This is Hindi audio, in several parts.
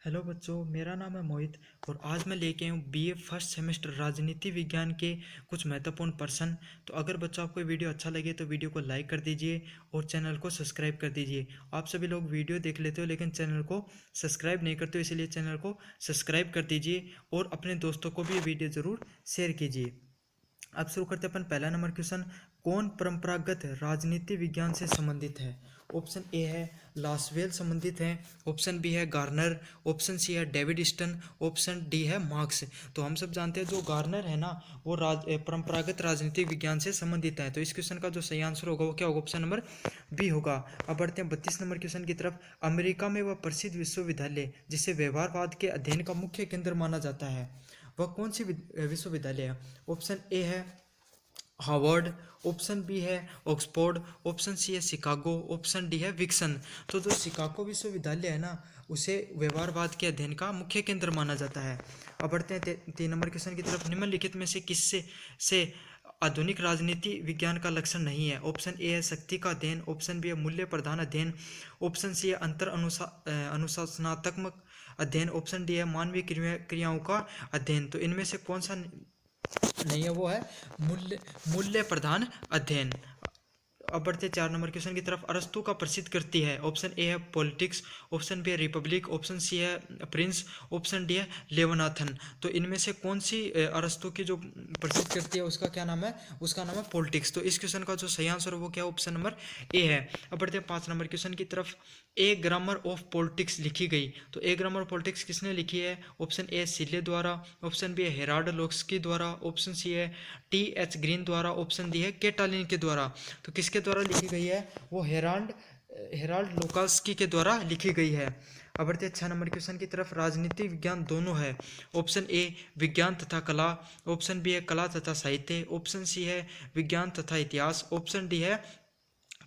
हेलो बच्चों, मेरा नाम है मोहित और आज मैं लेके आया हूँ बीए फर्स्ट सेमेस्टर राजनीति विज्ञान के कुछ महत्वपूर्ण प्रश्न। तो अगर बच्चों आपको वीडियो अच्छा लगे तो वीडियो को लाइक कर दीजिए और चैनल को सब्सक्राइब कर दीजिए। आप सभी लोग वीडियो देख लेते हो लेकिन चैनल को सब्सक्राइब नहीं करते हो, इसलिए चैनल को सब्सक्राइब कर दीजिए और अपने दोस्तों को भी ये वीडियो ज़रूर शेयर कीजिए। अब शुरू करते हैं अपन पहला नंबर क्वेश्चन। कौन परंपरागत राजनीति विज्ञान से संबंधित है? ऑप्शन ए है लासवेल संबंधित है, ऑप्शन बी है गार्नर, ऑप्शन सी है डेविड स्टन, ऑप्शन डी है मार्क्स। तो हम सब जानते हैं जो गार्नर है ना वो परंपरागत राजनीतिक विज्ञान से संबंधित है। तो इस क्वेश्चन का जो सही आंसर होगा वो क्या होगा? ऑप्शन नंबर बी होगा। अब बढ़ते हैं 32 नंबर क्वेश्चन की तरफ। अमेरिका में वह प्रसिद्ध विश्वविद्यालय जिसे व्यवहारवाद के अध्ययन का मुख्य केंद्र माना जाता है वह कौन सी विश्वविद्यालय है? ऑप्शन ए है हार्वर्ड, ऑप्शन बी है ऑक्सफोर्ड, ऑप्शन सी है शिकागो, ऑप्शन डी है विक्सन। तो जो शिकागो विश्वविद्यालय है ना उसे व्यवहारवाद के अध्ययन का मुख्य केंद्र माना जाता है। अब बढ़ते हैं 3 नंबर क्वेश्चन की तरफ। निम्नलिखित में से किससे से आधुनिक राजनीति विज्ञान का लक्षण नहीं है? ऑप्शन ए है शक्ति का अध्ययन, ऑप्शन बी है मूल्य प्रधान अध्ययन, ऑप्शन सी है अनुशासनात्मक अध्ययन, ऑप्शन डी है मानवीय क्रियाओं का अध्ययन। तो इनमें से कौन सा नहीं है? वो है मूल्य मूल्य प्रधान अध्ययन। अब बढ़ते 4 नंबर क्वेश्चन की तरफ। अरस्तु का प्रसिद्ध कृति है? ऑप्शन ए है पॉलिटिक्स, ऑप्शन बी है रिपब्लिक, ऑप्शन सी है प्रिंस, ऑप्शन डी है लेवनाथन। तो इनमें से कौन सी अरस्तु की जो प्रसिद्ध कृति है उसका क्या नाम है? उसका नाम है पॉलिटिक्स। तो इस क्वेश्चन का जो सही आंसर है वो क्या? ऑप्शन नंबर ए है। अब बढ़ते हैं 5 नंबर क्वेश्चन की तरफ। ए ग्रामर ऑफ पॉलिटिक्स लिखी गई। तो ए ग्रामर ऑफ पॉलिटिक्स किसने लिखी है? ऑप्शन ए सिले द्वारा, ऑप्शन बी है हेराल्ड लोक्सकी द्वारा, ऑप्शन सी है टी.एच. ग्रीन द्वारा, ऑप्शन डी है केटालिन के द्वारा। तो किसके द्वारा लिखी गई है? वो हेराल्ड हेराल्ड लोकास्की के द्वारा लिखी गई है। अब बढ़ते हैं 6 नंबर क्वेश्चन की तरफ। राजनीति विज्ञान दोनों है। ऑप्शन ए विज्ञान तथा कला, ऑप्शन बी है कला तथा साहित्य, ऑप्शन सी है विज्ञान तथा इतिहास, ऑप्शन डी है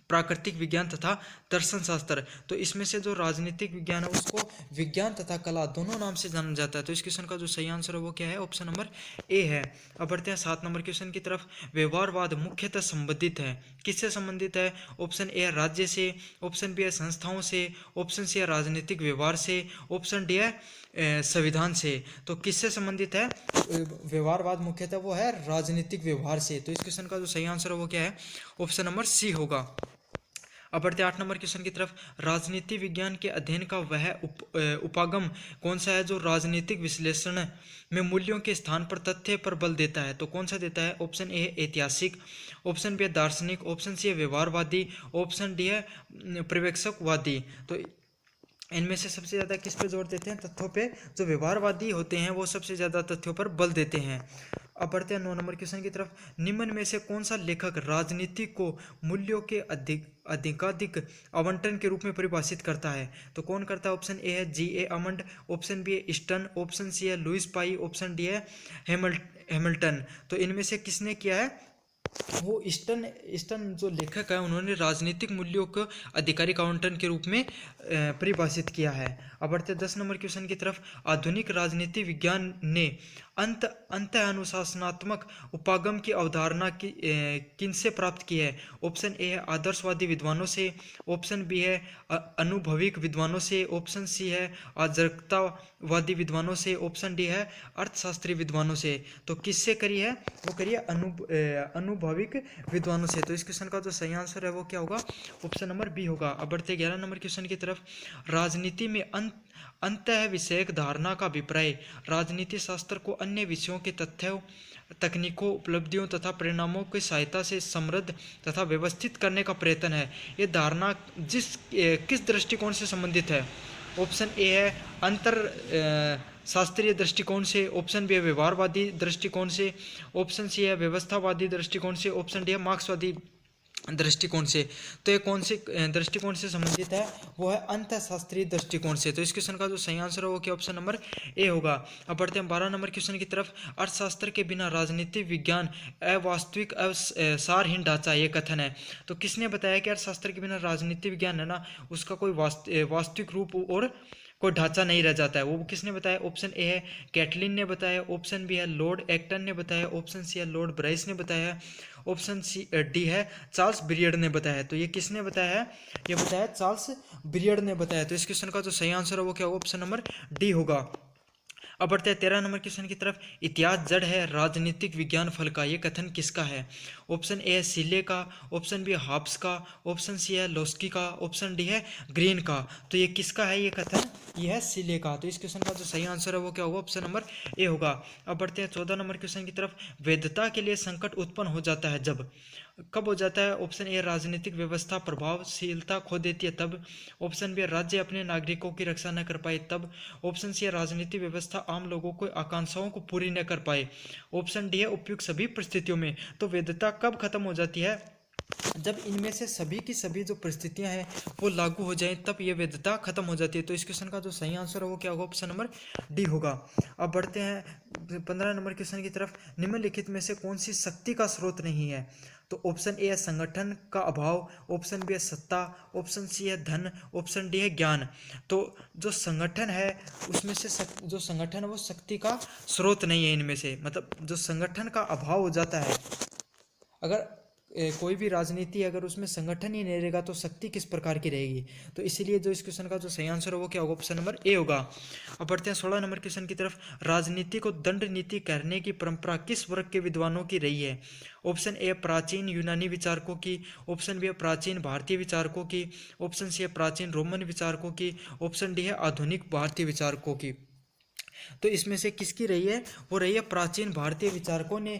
प्राकृतिक विज्ञान तथा दर्शन शास्त्र। तो इसमें से जो राजनीतिक विज्ञान है उसको विज्ञान तथा कला दोनों नाम से जाना जाता है। तो इस क्वेश्चन का जो सही आंसर है वो क्या है? ऑप्शन नंबर ए है। अब बढ़ते हैं 7 नंबर क्वेश्चन की तरफ। व्यवहारवाद मुख्यतः संबंधित है, किससे संबंधित है? ऑप्शन ए है राज्य से, ऑप्शन बी है संस्थाओं से, ऑप्शन सी है राजनीतिक व्यवहार से, ऑप्शन डी है संविधान से। तो किससे संबंधित है व्यवहारवाद? मुख्यतः वो है राजनीतिक व्यवहार से। तो इस क्वेश्चन का जो सही आंसर है वो क्या है? ऑप्शन नंबर सी होगा। अब बढ़ते 8 नंबर क्वेश्चन की तरफ। राजनीति विज्ञान के अध्ययन का वह उपागम कौन सा है जो राजनीतिक विश्लेषण में मूल्यों के स्थान पर तथ्य पर बल देता है? तो कौन सा देता है? ऑप्शन ए है ऐतिहासिक, ऑप्शन बी है दार्शनिक, ऑप्शन सी है व्यवहारवादी, ऑप्शन डी है पर्यवेक्षकवादी। तो इनमें से सबसे ज़्यादा किस पे जोर देते हैं? तथ्यों पे। जो व्यवहारवादी होते हैं वो सबसे ज़्यादा तथ्यों पर बल देते हैं। अब बढ़ते हैं 9 नंबर क्वेश्चन की तरफ। निम्न में से कौन सा लेखक राजनीति को मूल्यों के अधिकाधिक आवंटन के रूप में परिभाषित करता है? तो कौन करता है? ऑप्शन ए है G.A. अमंड, ऑप्शन बी है स्टन, ऑप्शन सी है लुइस पाई, ऑप्शन डी है हेमिल्टन। तो इनमें से किसने किया है? वो ईस्टर्न ईस्टर्न जो लेखक है उन्होंने राजनीतिक मूल्यों को आधिकारिक आवंटन के रूप में परिभाषित किया है। अब बढ़ते 10 नंबर क्वेश्चन की तरफ। आधुनिक राजनीति विज्ञान ने अंत अनुशासनात्मक उपागम की अवधारणा किनसे प्राप्त की है? ऑप्शन ए है आदर्शवादी विद्वानों से, ऑप्शन बी है अनुभविक विद्वानों से, ऑप्शन सी है आर्जकतावादी विद्वानों से, ऑप्शन डी है अर्थशास्त्री विद्वानों से। तो किससे करी है? वो करिए अनुभविक विद्वानों से। तो इस क्वेश्चन का जो सही आंसर है वो क्या होगा? ऑप्शन नंबर बी होगा। अब बढ़ते 11 नंबर क्वेश्चन की तरफ। राजनीति में अंत विषयक धारणा का अभिप्राय राजनीति शास्त्र को अन्य विषयों के तथ्यों, तकनीकों, उपलब्धियों तथा परिणामों की सहायता से समृद्ध तथा व्यवस्थित करने का प्रयत्न है। ये धारणा किस दृष्टिकोण से संबंधित है? ऑप्शन ए है अंतर शास्त्रीय दृष्टिकोण से, ऑप्शन बी है व्यवहारवादी दृष्टिकोण से, ऑप्शन सी है व्यवस्थावादी दृष्टिकोण से, ऑप्शन डी है मार्क्सवादी दृष्टिकोण से। तो ये कौन से दृष्टिकोण से संबंधित है? वो है अंतःशास्त्रीय दृष्टिकोण से। तो इस क्वेश्चन का जो सही आंसर है वो क्या? ऑप्शन नंबर ए होगा। अब बढ़ते हैं 12 नंबर क्वेश्चन की तरफ। अर्थशास्त्र के बिना राजनीतिक विज्ञान अवास्तविक सारहीन ढांचा, ये कथन है। तो किसने बताया कि अर्थशास्त्र के बिना राजनीति विज्ञान है ना उसका कोई वास्तविक रूप और कोई ढांचा नहीं रह जाता है। वो किसने बताया? ऑप्शन ए है कैटलिन ने बताया, ऑप्शन बी है लॉर्ड एक्टन ने बताया, ऑप्शन सी है लॉर्ड ब्राइस ने बताया, ऑप्शन सी डी है चार्ल्स बिलियर्ड ने बताया। तो ये किसने बताया है? ये बताया चार्ल्स बिलियर्ड ने बताया। तो इस क्वेश्चन का जो सही आंसर है वो क्या होगा? ऑप्शन नंबर डी होगा। अब बढ़ते हैं 13 नंबर क्वेश्चन की तरफ। इतिहास जड़ है राजनीतिक विज्ञान फल का, ये कथन किसका है? ऑप्शन ए है सीले का, ऑप्शन बी है हॉब्स का, ऑप्शन सी है लोस्की का, ऑप्शन डी है ग्रीन का। तो ये किसका है ये कथन? ये है सीले का। तो इस क्वेश्चन का जो सही आंसर है वो क्या होगा? ऑप्शन नंबर ए होगा। अब बढ़ते हैं 14 नंबर क्वेश्चन की तरफ। वैधता के लिए संकट उत्पन्न हो जाता है जब, कब हो जाता है? ऑप्शन ए राजनीतिक व्यवस्था प्रभावशीलता खो देती है तब, ऑप्शन बी राज्य अपने नागरिकों की रक्षा न कर पाए तब, ऑप्शन सी राजनीतिक व्यवस्था आम लोगों को आकांक्षाओं को पूरी न कर पाए, ऑप्शन डी है उपयुक्त सभी परिस्थितियों में। तो वैधता कब खत्म हो जाती है? जब इनमें से सभी की सभी जो परिस्थितियां हैं वो लागू हो जाएं, तब ये वैधता खत्म हो जाती है। तो इस क्वेश्चन का जो सही आंसर है वो क्या होगा? ऑप्शन नंबर डी होगा। अब बढ़ते हैं 15 नंबर क्वेश्चन की तरफ। निम्नलिखित में से कौन सी शक्ति का स्रोत नहीं है? तो ऑप्शन ए है संगठन का अभाव, ऑप्शन बी है सत्ता, ऑप्शन सी है धन, ऑप्शन डी है ज्ञान। तो जो संगठन है उसमें से जो संगठन है वो शक्ति का स्रोत नहीं है इनमें से, मतलब जो संगठन का अभाव हो जाता है, अगर कोई भी राजनीति अगर उसमें संगठन ही नहीं रहेगा तो शक्ति किस प्रकार की रहेगी? तो इसीलिए जो इस क्वेश्चन का जो सही आंसर है वो क्या होगा? ऑप्शन नंबर ए होगा। अब बढ़ते हैं 16 नंबर क्वेश्चन की तरफ। राजनीति को दंड नीति कहने की परंपरा किस वर्ग के विद्वानों की रही है? ऑप्शन ए प्राचीन यूनानी विचारकों की, ऑप्शन बी प्राचीन भारतीय विचारकों की, ऑप्शन सी प्राचीन रोमन विचारकों की, ऑप्शन डी है आधुनिक भारतीय विचारकों की। तो इसमें से किसकी रही है? वो रही है प्राचीन भारतीय विचारकों ने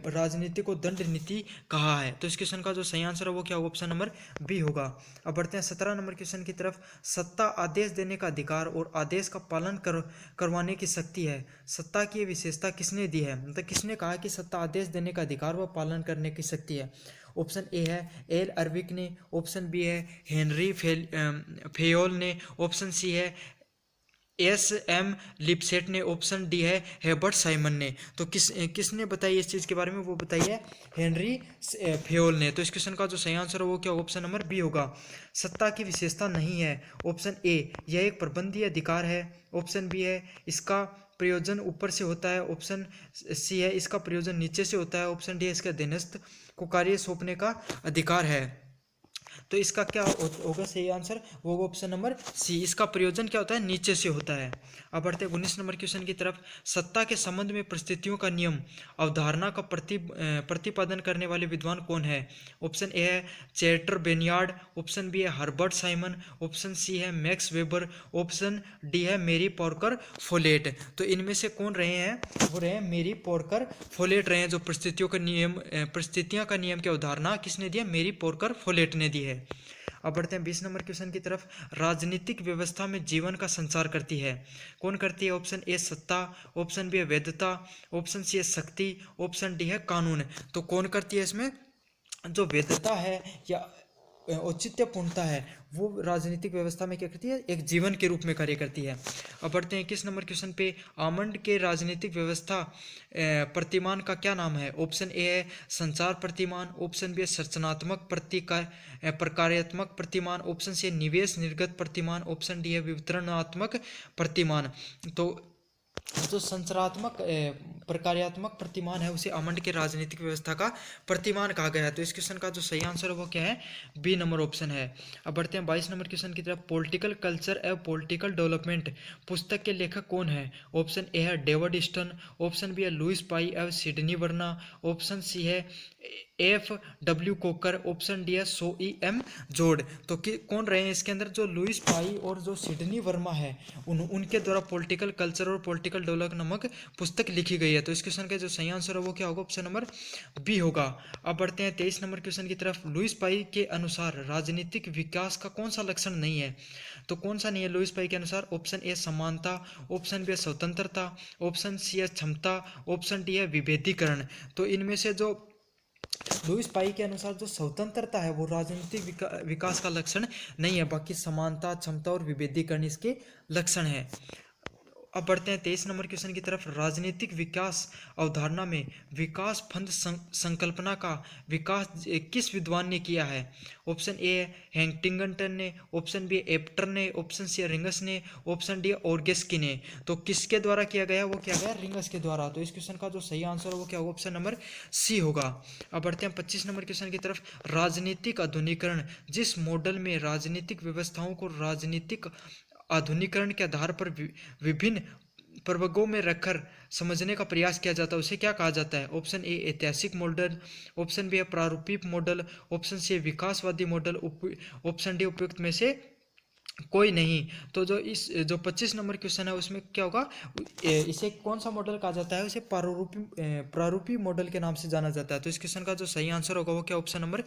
राजनीति को दंड नीति कहा है। तो इस क्वेश्चन का जो सही आंसर है वो क्या होगा? ऑप्शन नंबर बी होगा। अब बढ़ते हैं 17 नंबर क्वेश्चन की तरफ। सत्ता आदेश देने का अधिकार और आदेश का पालन करवाने की शक्ति है। सत्ता की विशेषता किसने दी है? मतलब किसने कहा कि सत्ता आदेश देने का अधिकार व पालन करने की शक्ति है? ऑप्शन ए है एल अर्विक ने, ऑप्शन बी है हेनरी फेयोल ने, ऑप्शन सी है एस एम लिपसेट ने, ऑप्शन डी है हेबर्ट साइमन ने। तो किसने बताई इस चीज़ के बारे में? वो बताई है हेनरी फेयोल ने। तो इस क्वेश्चन का जो सही आंसर है वो क्या? ऑप्शन नंबर बी होगा। सत्ता की विशेषता नहीं है। ऑप्शन ए यह एक प्रबंधीय अधिकार है, ऑप्शन बी है इसका प्रयोजन ऊपर से होता है, ऑप्शन सी है इसका प्रयोजन नीचे से होता है, ऑप्शन डी है इसका अधीनस्थ को कार्य सौंपने का अधिकार है। तो इसका क्या होगा सही आंसर? वो ऑप्शन नंबर सी, इसका प्रयोजन क्या होता है? नीचे से होता है। अब बढ़ते हैं 19 नंबर क्वेश्चन की तरफ। सत्ता के संबंध में परिस्थितियों का नियम अवधारणा का प्रतिपादन करने वाले विद्वान कौन है? ऑप्शन ए है चैटर बेनियार्ड, ऑप्शन बी है हर्बर्ट साइमन, ऑप्शन सी है मैक्स वेबर, ऑप्शन डी है मेरी पॉर्कर फोलेट। तो इनमें से कौन रहे हैं? वो रहे हैं मेरी पॉर्कर फोलेट रहे हैं, जो परिस्थितियां का नियम की अवधारणा किसने दिया? मेरी पॉर्कर फोलेट ने दी है। अब बढ़ते हैं 20 नंबर क्वेश्चन की तरफ। राजनीतिक व्यवस्था में जीवन का संचार करती है, कौन करती है? ऑप्शन ए सत्ता, ऑप्शन बी है वैधता, ऑप्शन सी है शक्ति, ऑप्शन डी है कानून। तो कौन करती है इसमें? जो वैधता है या औचित्यपूर्णता है वो राजनीतिक व्यवस्था में क्या करती है? एक जीवन के रूप में कार्य करती है। अब बढ़ते हैं 21 नंबर क्वेश्चन पे। आमंड के राजनीतिक व्यवस्था प्रतिमान का क्या नाम है? ऑप्शन ए है संचार प्रतिमान, ऑप्शन बी है संरचनात्मक प्रकार्यात्मक प्रतिमान, ऑप्शन सी है निवेश निर्गत प्रतिमान, ऑप्शन डी है वितरणात्मक प्रतिमान। तो जो संरचनात्मक प्रकार्यात्मक प्रतिमान है उसे आमंड के राजनीतिक व्यवस्था का प्रतिमान कहा गया है। तो इस क्वेश्चन का जो सही आंसर है वो क्या है? बी नंबर ऑप्शन है। अब बढ़ते हैं 22 नंबर क्वेश्चन की तरफ। पॉलिटिकल कल्चर एवं पॉलिटिकल डेवलपमेंट पुस्तक के लेखक कौन है? ऑप्शन ए है डेविड ईस्टन, ऑप्शन बी है लुइस पाई एवं सिडनी वर्ना, ऑप्शन सी है F W Coker, option D है सो ई एम जोर्ड। तो कौन रहे हैं इसके अंदर? जो लुइस पाई और जो सिडनी वर्मा है उनके द्वारा पॉलिटिकल कल्चर और पॉलिटिकल डेवलपमेंट नामक पुस्तक लिखी गई है। तो इस क्वेश्चन का जो सही आंसर है वो क्या होगा? ऑप्शन नंबर बी होगा। अब बढ़ते हैं 23 नंबर क्वेश्चन की तरफ। लुइस पाई के अनुसार राजनीतिक विकास का कौन सा लक्षण नहीं है? तो कौन सा नहीं है लुइस पाई के अनुसार? ऑप्शन ए समानता, ऑप्शन बी है स्वतंत्रता, ऑप्शन सी है क्षमता, ऑप्शन डी है विभेदीकरण। तो इनमें से जो लुइस पाई के अनुसार जो स्वतंत्रता है वो राजनीतिक विकास का लक्षण नहीं है, बाकी समानता, क्षमता और विभेदीकरण इसके लक्षण है। अब बढ़ते हैं 23 नंबर क्वेश्चन की तरफ। राजनीतिक विकास अवधारणा में विकास फंड संकल्पना का विकास किस विद्वान ने किया है? ऑप्शन ए है हैंटिंगटन ने, ऑप्शन बी एप्टर ने, ऑप्शन सी रिंगस ने, ऑप्शन डी ऑर्गेस्की ने। तो किसके द्वारा किया गया? वो किया गया रिंगस के द्वारा। तो इस क्वेश्चन का जो सही आंसर है वो क्या होगा? ऑप्शन नंबर सी होगा। अब बढ़ते हैं 25 नंबर क्वेश्चन की तरफ। राजनीतिक आधुनिकरण जिस मॉडल में राजनीतिक व्यवस्थाओं को राजनीतिक आधुनिकरण के आधार पर विभिन्न प्रवर्गों में रखकर समझने का प्रयास किया जाता है, उसे क्या कहा जाता है? ऑप्शन ए ऐतिहासिक मॉडल, ऑप्शन बी है प्रारूपिक मॉडल, ऑप्शन सी विकासवादी मॉडल, ऑप्शन डी उपयुक्त में से कोई नहीं। तो जो 25 नंबर क्वेश्चन है उसमें क्या होगा? इसे कौन सा मॉडल कहा जाता है? उसे प्रारूपी मॉडल के नाम से जाना जाता है। तो इस क्वेश्चन का जो सही आंसर होगा वो क्या? ऑप्शन नंबर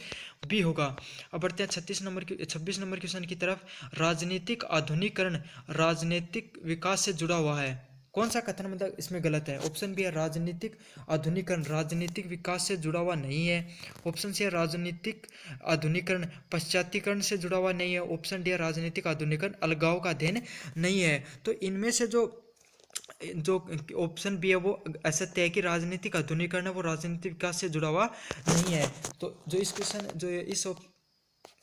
बी होगा। अब बढ़ते हैं 26 नंबर क्वेश्चन की तरफ। राजनीतिक आधुनिकरण राजनीतिक विकास से जुड़ा हुआ है, कौन सा कथन मतलब इसमें गलत है? ऑप्शन बी है राजनीतिक आधुनिकरण राजनीतिक विकास से जुड़ा हुआ नहीं है, ऑप्शन सी है राजनीतिक आधुनिकरण पश्चातीकरण से जुड़ा हुआ नहीं है, ऑप्शन डी है राजनीतिक आधुनिकरण अलगाव का अध्ययन नहीं है। तो इनमें से जो ऑप्शन बी है वो असत्य है कि राजनीतिक आधुनिकरण है वो राजनीतिक विकास से जुड़ा हुआ नहीं है। तो जो इस क्वेश्चन जो इस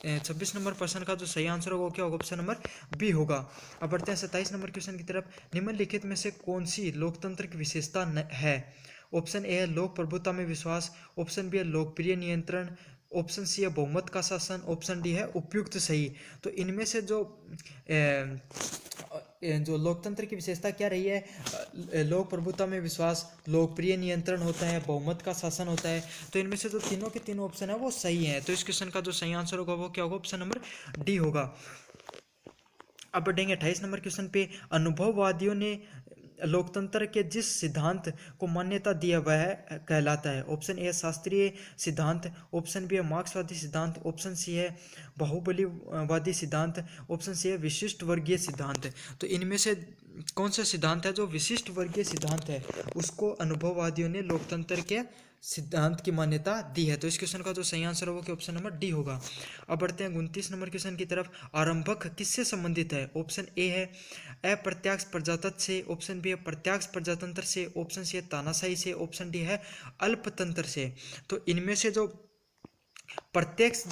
26 नंबर प्रश्न का जो सही आंसर होगा वो क्या होगा? ऑप्शन नंबर बी होगा। अब बढ़ते हैं 27 नंबर क्वेश्चन की तरफ। निम्नलिखित में से कौन सी लोकतंत्र की विशेषता है? ऑप्शन ए है लोक प्रभुता में विश्वास, ऑप्शन बी है लोकप्रिय नियंत्रण, ऑप्शन सी है बहुमत का शासन, ऑप्शन डी है उपयुक्त सही। तो इनमें से जो लोकतंत्र की विशेषता क्या रही है? लोक प्रभुता में विश्वास, लोकप्रिय नियंत्रण होता है, बहुमत का शासन होता है। तो इनमें से जो तीनों के तीनों ऑप्शन है वो सही है। तो इस क्वेश्चन का जो सही आंसर होगा वो क्या होगा? ऑप्शन नंबर डी होगा। अब बढ़ेंगे 28 नंबर क्वेश्चन पे। अनुभववादियों ने लोकतंत्र के जिस सिद्धांत को मान्यता दिया वह कहलाता है? ऑप्शन ए शास्त्रीय सिद्धांत, ऑप्शन बी है मार्क्सवादी सिद्धांत, ऑप्शन सी है बाहुबलीवादी सिद्धांत, ऑप्शन सी है विशिष्ट वर्गीय सिद्धांत। तो इनमें से कौन सा सिद्धांत है जो विशिष्ट वर्गीय सिद्धांत है उसको अनुभववादियों ने लोकतंत्र के सिद्धांत की मान्यता दी है? तो इस क्वेश्चन का जो सही आंसर होगा कि ऑप्शन नंबर डी होगा। अब बढ़ते हैं 29 नंबर क्वेश्चन की तरफ। आरंभक किससे संबंधित है? ऑप्शन ए है अप्रत्यक्ष प्रजातंत्र से, ऑप्शन बी है प्रत्यक्ष प्रजातंत्र से, ऑप्शन सी है तानाशाही से, ऑप्शन डी है अल्पतंत्र से। तो इनमें से जो प्रत्यक्ष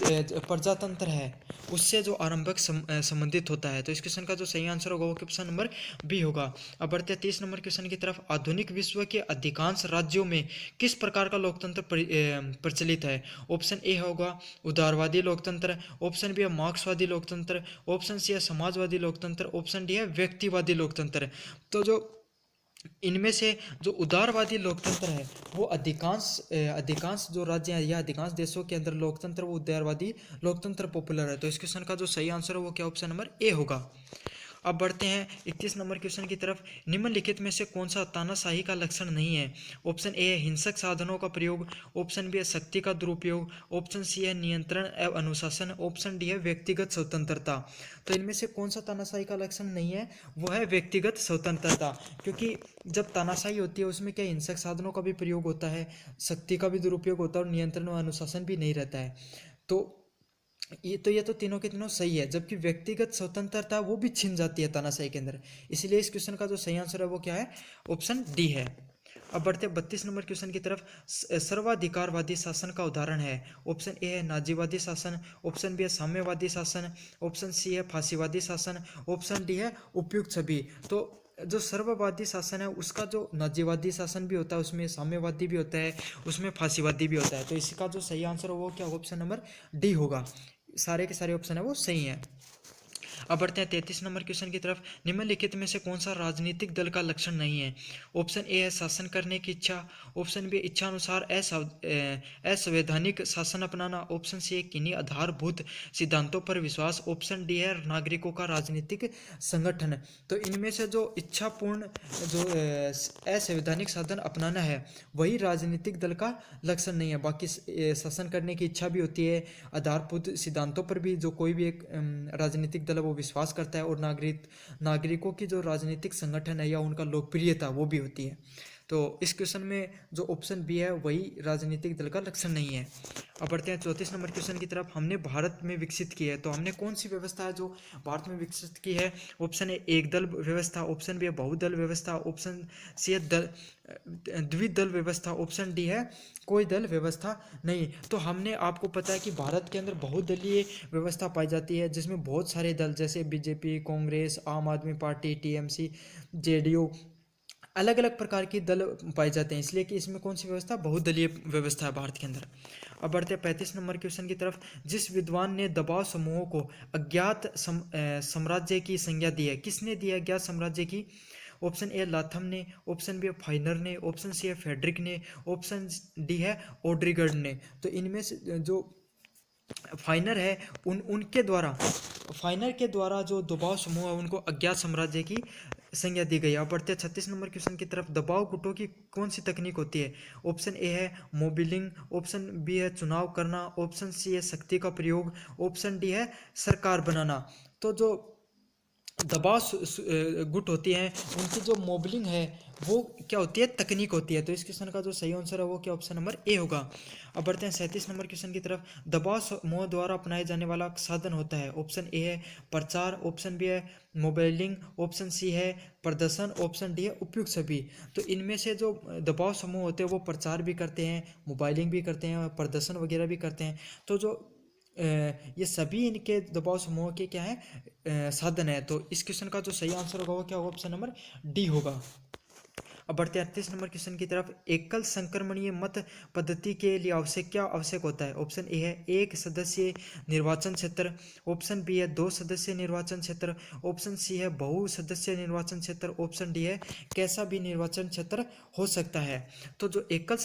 प्रजातंत्र है उससे जो आरंभक संबंधित होता है। तो इस क्वेश्चन का जो सही आंसर होगा वो ऑप्शन नंबर बी होगा। अब बढ़ते हैं 30 नंबर क्वेश्चन की तरफ। आधुनिक विश्व के अधिकांश राज्यों में किस प्रकार का लोकतंत्र प्रचलित है? ऑप्शन ए होगा उदारवादी लोकतंत्र, ऑप्शन बी है मार्क्सवादी लोकतंत्र, ऑप्शन सी है समाजवादी लोकतंत्र, ऑप्शन डी है व्यक्तिवादी लोकतंत्र। तो जो इनमें से जो उदारवादी लोकतंत्र है वो अधिकांश जो राज्य हैं या अधिकांश देशों के अंदर लोकतंत्र वो उदारवादी लोकतंत्र पॉपुलर है। तो इस क्वेश्चन का जो सही आंसर है वो क्या? ऑप्शन नंबर ए होगा। अब बढ़ते हैं 31 नंबर क्वेश्चन की तरफ। निम्नलिखित में से कौन सा तानाशाही का लक्षण नहीं है? ऑप्शन ए है हिंसक साधनों का प्रयोग, ऑप्शन बी है शक्ति का दुरुपयोग, ऑप्शन सी है नियंत्रण एवं अनुशासन, ऑप्शन डी है व्यक्तिगत स्वतंत्रता। तो इनमें से कौन सा तानाशाही का लक्षण नहीं है? वो है व्यक्तिगत स्वतंत्रता। क्योंकि जब तानाशाही होती है उसमें क्या हिंसक साधनों का भी प्रयोग होता है, शक्ति का भी दुरुपयोग होता है और नियंत्रण व अनुशासन भी नहीं रहता है। तो ये तो तीनों के तीनों सही है, जबकि व्यक्तिगत स्वतंत्रता वो भी छिन जाती है तानाशाही के अंदर। इसलिए इस क्वेश्चन का जो सही आंसर है वो क्या है? ऑप्शन डी है। अब बढ़ते हैं 32 नंबर क्वेश्चन की तरफ। सर्वाधिकारवादी शासन का उदाहरण है? ऑप्शन ए है नाजीवादी शासन, ऑप्शन बी है साम्यवादी शासन, ऑप्शन सी है फांसीवादी शासन, ऑप्शन डी है उपयुक्त सभी। तो जो सर्ववादी शासन है उसका जो नाजीवादी शासन भी होता है उसमें साम्यवादी भी होता है, उसमें फांसीवादी भी होता है। तो इसका जो सही आंसर होगा वो क्या? ऑप्शन नंबर डी होगा। सारे के सारे ऑप्शन है वो सही हैं। अब बढ़ते हैं 33 नंबर क्वेश्चन की तरफ। निम्नलिखित में से कौन सा राजनीतिक दल का लक्षण नहीं है? ऑप्शन ए है शासन करने की इच्छा, ऑप्शन बी इच्छा अनुसार असंवैधानिक शासन अपनाना, ऑप्शन सी है किन्हीं आधारभूत सिद्धांतों पर विश्वास, ऑप्शन डी है नागरिकों का राजनीतिक संगठन। तो इनमें से जो इच्छापूर्ण जो असंवैधानिक साधन अपनाना है वही राजनीतिक दल का लक्षण नहीं है। बाकी शासन करने की इच्छा भी होती है, आधारभूत सिद्धांतों पर भी जो कोई भी एक राजनीतिक दल है वो विश्वास करता है, और नागरिकों की जो राजनीतिक संगठन है या उनका लोकप्रियता वो भी होती है। तो इस क्वेश्चन में जो ऑप्शन बी है वही राजनीतिक दल का लक्षण नहीं है। अब बढ़ते हैं 34 नंबर क्वेश्चन की तरफ। हमने भारत में विकसित की है, तो हमने कौन सी व्यवस्था है जो भारत में विकसित की है? ऑप्शन ए एक दल व्यवस्था, ऑप्शन बी है बहुदल व्यवस्था, ऑप्शन सी है द्विदल व्यवस्था, ऑप्शन डी है कोई दल व्यवस्था नहीं। तो हमने आपको पता है कि भारत के अंदर बहुदलीय व्यवस्था पाई जाती है, जिसमें बहुत सारे दल जैसे बीजेपी, कांग्रेस, आम आदमी पार्टी, टीएमसी, जेडीयू, अलग अलग प्रकार के दल पाए जाते हैं, इसलिए कि इसमें कौन सी व्यवस्था? बहुदलीय व्यवस्था है भारत के अंदर। अब बढ़ते हैं 35 नंबर क्वेश्चन की तरफ। जिस विद्वान ने दबाव समूहों को अज्ञात साम्राज्य की संज्ञा दी है, किसने दी है अज्ञात साम्राज्य की? ऑप्शन ए लाथम ने, ऑप्शन बी है फाइनर ने, ऑप्शन सी है फेडरिक ने, ऑप्शन डी है ओड्रिगर्ड ने। तो इनमें से जो फाइनर है फाइनर के द्वारा जो दबाव समूह है उनको अज्ञात साम्राज्य की संज्ञा दी गई है। अब बढ़ते हैं 36 नंबर क्वेश्चन की तरफ। दबाव गुटों की कौन सी तकनीक होती है? ऑप्शन ए है मोबिलिंग, ऑप्शन बी है चुनाव करना, ऑप्शन सी है शक्ति का प्रयोग, ऑप्शन डी है सरकार बनाना। तो जो दबाव गुट होती हैं उनकी जो मोबलिंग है वो क्या होती है? तकनीक होती है। तो इस क्वेश्चन का जो सही आंसर है वो क्या ऑप्शन नंबर ए होगा। अब बढ़ते हैं 37 नंबर क्वेश्चन की तरफ। दबाव समूह द्वारा अपनाए जाने वाला साधन होता है, ऑप्शन ए है प्रचार, ऑप्शन बी है मोबाइलिंग, ऑप्शन सी है प्रदर्शन, ऑप्शन डी है उपयुक्त सभी। तो इनमें से जो दबाव समूह होते हैं वो प्रचार भी करते हैं, मोबाइलिंग भी करते हैं, प्रदर्शन वगैरह भी करते हैं। तो जो ये सभी इनके दबाव समूह के क्या है? साधन है। तो इस क्वेश्चन का जो सही आंसर होगा वो क्या होगा? ऑप्शन नंबर डी होगा। अब बढ़ते हैं 38 नंबर क्वेश्चन की तरफ। एकल संक्रमणीय मत पद्धति के लिए क्या आवश्यक होता है? ऑप्शन ए है एक सदस्यीय निर्वाचन क्षेत्र, ऑप्शन बी है दो सदस्यीय निर्वाचन क्षेत्र, ऑप्शन सी है बहु सदस्यीय निर्वाचन क्षेत्र, ऑप्शन डी है कैसा भी निर्वाचन क्षेत्र हो सकता है। तो जो एकल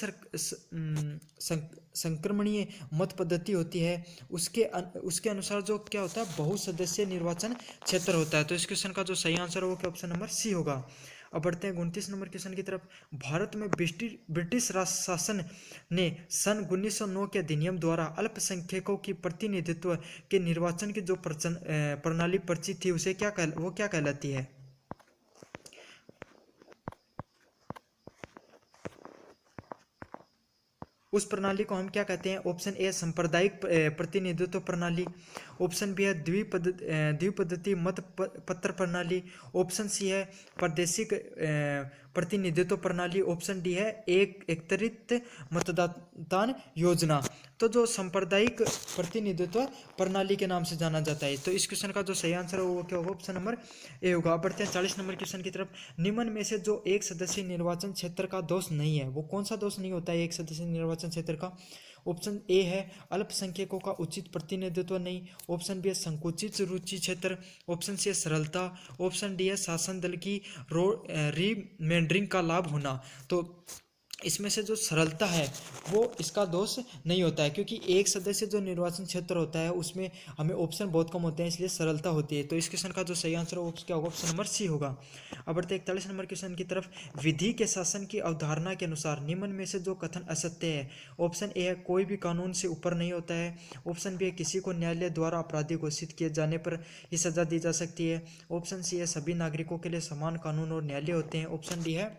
संक्रमणीय मत पद्धति होती है उसके अनुसार जो क्या होता है? बहुसदस्यीय निर्वाचन क्षेत्र होता है। तो इस क्वेश्चन का जो सही आंसर है वो क्या ऑप्शन नंबर सी होगा। अब बढ़ते हैं 29 नंबर क्वेश्चन की तरफ। भारत में ब्रिटिश राज शासन ने सन 1909 के अधिनियम द्वारा अल्पसंख्यकों की प्रतिनिधित्व के निर्वाचन की जो प्रणाली परिचित थी उसे वो क्या कहलाती है? उस प्रणाली को हम क्या कहते हैं? ऑप्शन ए सांप्रदायिक प्रतिनिधित्व प्रणाली, ऑप्शन बी है द्विपद्धति मत पत्र प्रणाली, ऑप्शन सी है प्रादेशिक प्रतिनिधित्व प्रणाली, ऑप्शन डी है एकत्रित मतदान योजना। तो जो सांप्रदायिक प्रतिनिधित्व प्रणाली के नाम से जाना जाता है। तो इस क्वेश्चन का जो सही आंसर है वो क्या होगा? ऑप्शन नंबर ए होगा। बढ़ते हैं 40 नंबर क्वेश्चन की तरफ। निम्न में से जो एक सदस्यीय निर्वाचन क्षेत्र का दोष नहीं है वो कौन सा दोष नहीं होता है एक सदस्यीय निर्वाचन क्षेत्र का? ऑप्शन ए है अल्पसंख्यकों का उचित प्रतिनिधित्व नहीं, ऑप्शन बी है संकुचित रुचि क्षेत्र, ऑप्शन सी है सरलता, ऑप्शन डी है शासन दल की रीमेंडरिंग का लाभ होना। तो इसमें से जो सरलता है वो इसका दोष नहीं होता है, क्योंकि एक सदस्य जो निर्वाचन क्षेत्र होता है उसमें हमें ऑप्शन बहुत कम होते हैं, इसलिए सरलता होती है। तो इस क्वेश्चन का जो सही आंसर है वो क्या होगा? ऑप्शन नंबर सी होगा। अब बढ़ते 41 नंबर क्वेश्चन की तरफ। विधि के शासन की अवधारणा के अनुसार निम्न में से जो कथन असत्य है? ऑप्शन ए है कोई भी कानून से ऊपर नहीं होता है, ऑप्शन बी है किसी को न्यायालय द्वारा अपराधी घोषित किए जाने पर ही सजा दी जा सकती है, ऑप्शन सी है सभी नागरिकों के लिए समान कानून और न्यायालय होते हैं, ऑप्शन डी है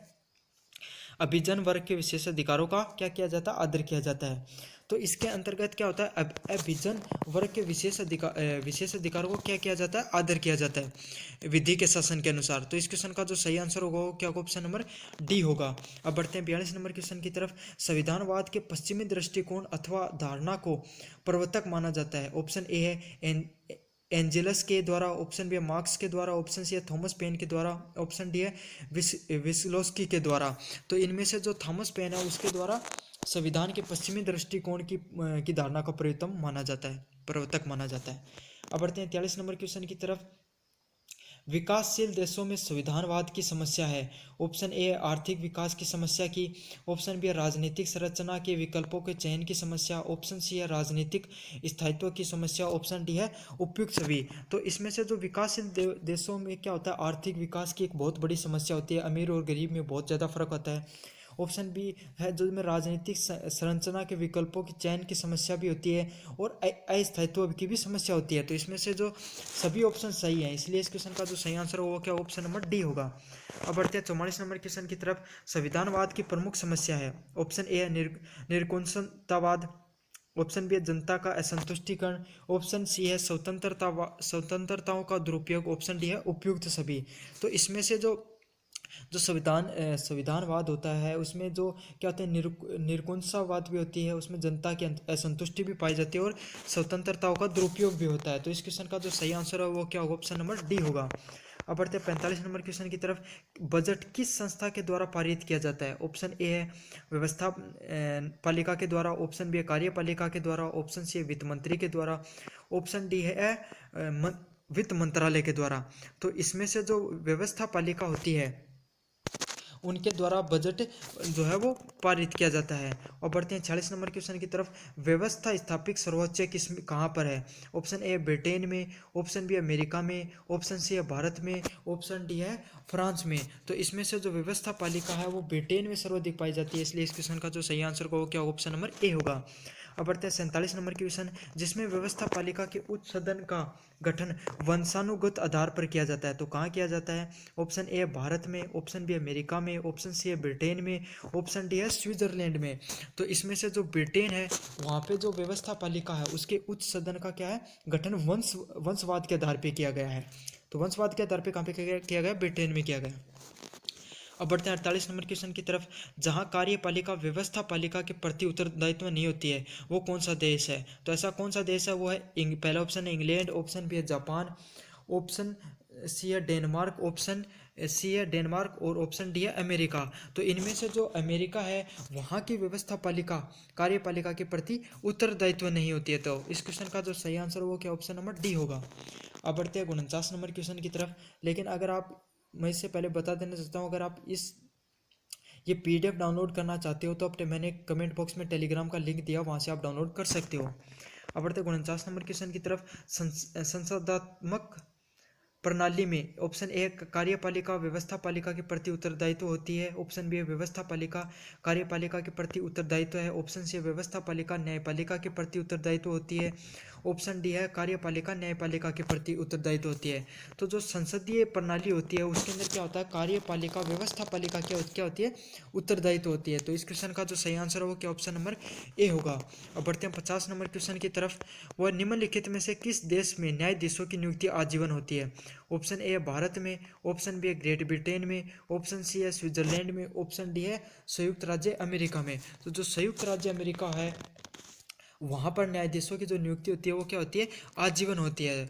अभिजन वर्ग के विशेष अधिकारों का क्या किया जाता है? आदर किया जाता है। तो इसके अंतर्गत क्या होता है? अभिजन वर्ग के विशेष अधिकारों को क्या किया जाता है? आदर किया जाता है विधि के शासन के अनुसार। तो इस क्वेश्चन का जो सही आंसर होगा वो क्या होगा? ऑप्शन नंबर डी होगा। अब बढ़ते हैं 42 नंबर क्वेश्चन की तरफ। संविधानवाद के पश्चिमी दृष्टिकोण अथवा धारणा को प्रवर्तक माना जाता है। ऑप्शन ए है एंजेलस के द्वारा, ऑप्शन बी है मार्क्स के द्वारा, ऑप्शन सी है थॉमस पेन के द्वारा, ऑप्शन डी है विस्लोस्की के द्वारा। तो इनमें से जो थॉमस पेन है उसके द्वारा संविधान के पश्चिमी दृष्टिकोण की धारणा का प्रवर्तक माना जाता है। अब बढ़ते हैं 43 नंबर क्वेश्चन की तरफ। विकासशील देशों में संविधानवाद की समस्या है। ऑप्शन ए आर्थिक विकास की समस्या की, ऑप्शन बी राजनीतिक संरचना के विकल्पों के चयन की समस्या, ऑप्शन सी है राजनीतिक स्थायित्व की समस्या, ऑप्शन डी है उपयुक्त सभी। तो इसमें से जो विकासशील देशों में क्या होता है? आर्थिक विकास की एक बहुत बड़ी समस्या होती है, अमीर और गरीब में बहुत ज़्यादा फर्क होता है। ऑप्शन बी है जो में राजनीतिक संरचना के विकल्पों की चयन की समस्या भी होती है और अस्थायित्व की भी समस्या होती है। तो इसमें से जो सभी ऑप्शन सही हैं, इसलिए इस क्वेश्चन का जो सही आंसर होगा क्या, ऑप्शन नंबर डी होगा। अब बढ़ते हैं 44 नंबर क्वेश्चन की तरफ। संविधानवाद की प्रमुख समस्या है। ऑप्शन ए है निरंकुशतावाद, ऑप्शन बी है जनता का असंतुष्टिकरण, ऑप्शन सी है स्वतंत्रताओं का दुरुपयोग, ऑप्शन डी है उपयुक्त सभी। तो इसमें से जो जो संविधानवाद होता है उसमें जो क्या होता है, निरंकुशवाद भी होती है, उसमें जनता की असंतुष्टि भी पाई जाती है और स्वतंत्रताओं का दुरुपयोग भी होता है। तो इस क्वेश्चन का जो सही आंसर है वो क्या होगा, ऑप्शन नंबर डी होगा। अब बढ़ते हैं 45 नंबर क्वेश्चन की तरफ। बजट किस संस्था के द्वारा पारित किया जाता है। ऑप्शन ए है व्यवस्था पालिका के द्वारा, ऑप्शन बी है कार्यपालिका के द्वारा, ऑप्शन सी है वित्त मंत्री के द्वारा, ऑप्शन डी है वित्त मंत्रालय के द्वारा। तो इसमें से जो व्यवस्था पालिका होती है उनके द्वारा बजट जो है वो पारित किया जाता है। और बढ़ते हैं 46 नंबर क्वेश्चन की तरफ। व्यवस्था स्थापित सर्वोच्च किस कहाँ पर है। ऑप्शन ए ब्रिटेन में, ऑप्शन बी अमेरिका में, ऑप्शन सी है भारत में, ऑप्शन डी है फ्रांस में। तो इसमें से जो व्यवस्था पालिका है वो ब्रिटेन में सर्वाधिक पाई जाती है, इसलिए इस क्वेश्चन का जो सही आंसर होगा क्या, ऑप्शन नंबर ए होगा। अब बढ़ते हैं 47 नंबर क्वेश्चन, जिसमें व्यवस्था पालिका के उच्च सदन का गठन वंशानुगत आधार पर किया जाता है। तो कहाँ किया जाता है। ऑप्शन ए भारत में, ऑप्शन बी अमेरिका में, ऑप्शन सी है ब्रिटेन में, ऑप्शन डी है स्विट्जरलैंड में। तो इसमें से जो ब्रिटेन है वहाँ पे जो व्यवस्था पालिका है उसके उच्च सदन का क्या है, गठन वंशवाद के आधार पर किया गया है। तो वंशवाद के आधार पर कहाँ पे किया गया, ब्रिटेन में किया गया। अब बढ़ते हैं 48 नंबर क्वेश्चन की तरफ। जहां कार्यपालिका व्यवस्था पालिका के प्रति उत्तरदायित्व नहीं होती है वो कौन सा देश है। तो ऐसा कौन सा देश है, वो है पहला ऑप्शन है इंग्लैंड, ऑप्शन बी है जापान, ऑप्शन सी है डेनमार्क, ऑप्शन सी है डेनमार्क और ऑप्शन डी है अमेरिका। तो इनमें से जो अमेरिका है वहाँ की व्यवस्था पालिका कार्यपालिका के प्रति उत्तरदायित्व नहीं होती है। तो इस क्वेश्चन का जो सही आंसर वो क्या, ऑप्शन नंबर डी होगा। अब बढ़ते हैं 49 नंबर क्वेश्चन की तरफ। लेकिन अगर आप, मैं इससे पहले बता देना चाहता हूँ, अगर आप ये पीडीएफ डाउनलोड करना चाहते हो तो अपने मैंने कमेंट बॉक्स में टेलीग्राम का लिंक दिया, वहाँ से आप डाउनलोड कर सकते हो। अब बढ़ते 49 नंबर क्वेश्चन की तरफ। संसदात्मक प्रणाली में ऑप्शन ए कार्यपालिका व्यवस्था पालिका के प्रति उत्तरदायित्व होती है, ऑप्शन बी व्यवस्था पालिका कार्यपालिका के प्रति उत्तरदायित्व है, ऑप्शन सी व्यवस्था पालिका न्यायपालिका के प्रति उत्तरदायित्व होती है, ऑप्शन डी है कार्यपालिका न्यायपालिका के प्रति उत्तरदायित्व होती है। तो जो संसदीय प्रणाली होती है उसके अंदर क्या होता है, कार्यपालिका व्यवस्था पालिका क्या होती है, उत्तरदायित्व होती है। तो इस क्वेश्चन का जो सही आंसर होगा क्या, ऑप्शन नंबर ए होगा। अब बढ़ते हैं 50 नंबर क्वेश्चन की तरफ। वह निम्नलिखित में से किस देश में न्यायाधीशों की नियुक्ति आजीवन होती है। ऑप्शन ए है भारत में, ऑप्शन बी है ग्रेट ब्रिटेन में, ऑप्शन सी है स्विट्जरलैंड में, ऑप्शन डी है संयुक्त राज्य अमेरिका में। तो जो संयुक्त राज्य अमेरिका है वहाँ पर न्यायाधीशों की जो नियुक्ति होती है वो क्या होती है, आजीवन होती है।